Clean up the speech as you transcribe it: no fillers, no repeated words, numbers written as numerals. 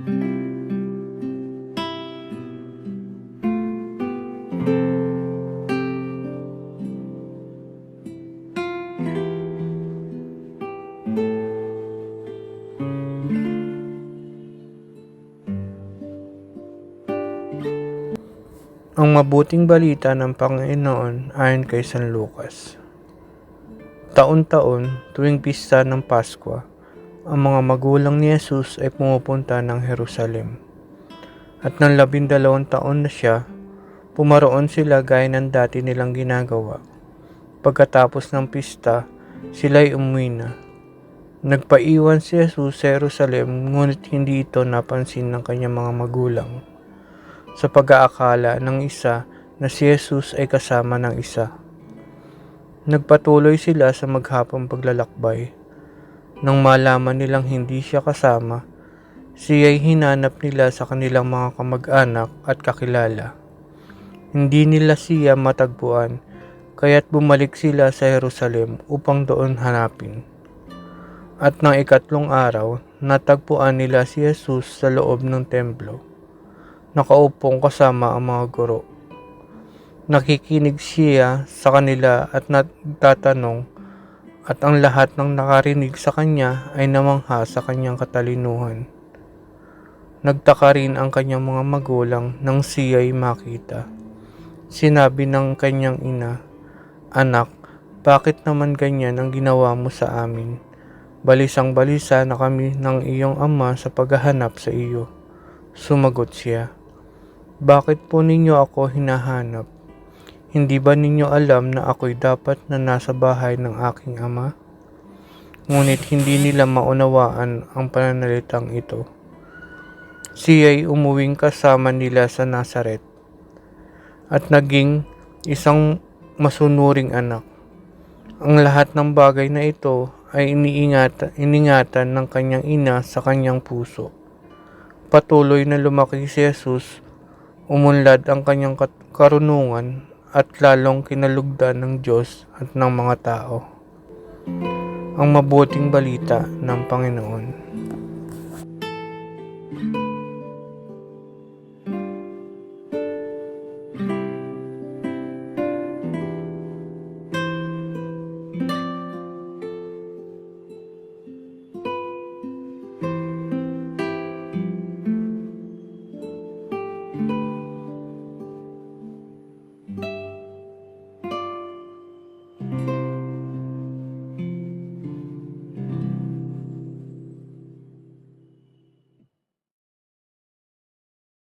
Ang mabuting balita ng Panginoon ayon kay San Lucas. Taon-taon, tuwing pista ng Pasko, ang mga magulang ni Jesus ay pumupunta ng Jerusalem. At nang 12 taon na siya, pumaroon sila gaya ng dati nilang ginagawa. Pagkatapos ng pista, sila'y umuwi na. Nagpaiwan si Jesus sa Jerusalem, ngunit hindi ito napansin ng kanyang mga magulang. Sa pag-aakala ng isa na si Jesus ay kasama ng isa. Nagpatuloy sila sa maghapong paglalakbay. Nang malaman nilang hindi siya kasama, siya'y hinanap nila sa kanilang mga kamag-anak at kakilala. Hindi nila siya matagpuan, kaya't bumalik sila sa Jerusalem upang doon hanapin. At nang 3 araw, natagpuan nila si Jesus sa loob ng templo, nakaupong kasama ang mga guro. Nakikinig siya sa kanila at nagtatanong, at ang lahat ng nakarinig sa kanya ay namangha sa kanyang katalinuhan. Nagtaka rin ang kanyang mga magulang nang siya'y makita. Sinabi ng kanyang ina, "Anak, bakit naman ganyan ang ginawa mo sa amin? Balisang-balisa na kami ng iyong ama sa paghahanap sa iyo." Sumagot siya, "Bakit po ninyo ako hinahanap? Hindi ba ninyo alam na ako'y dapat na nasa bahay ng aking ama?" Ngunit hindi nila maunawaan ang pananalitang ito. Siya'y umuwing kasama nila sa Nazaret at naging isang masunuring anak. Ang lahat ng bagay na ito ay iningatan ng kanyang ina sa kanyang puso. Patuloy na lumaki si Jesus, umunlad ang kanyang karunungan at lalong kinalugdan ng Diyos at ng mga tao. Ang mabuting balita ng Panginoon.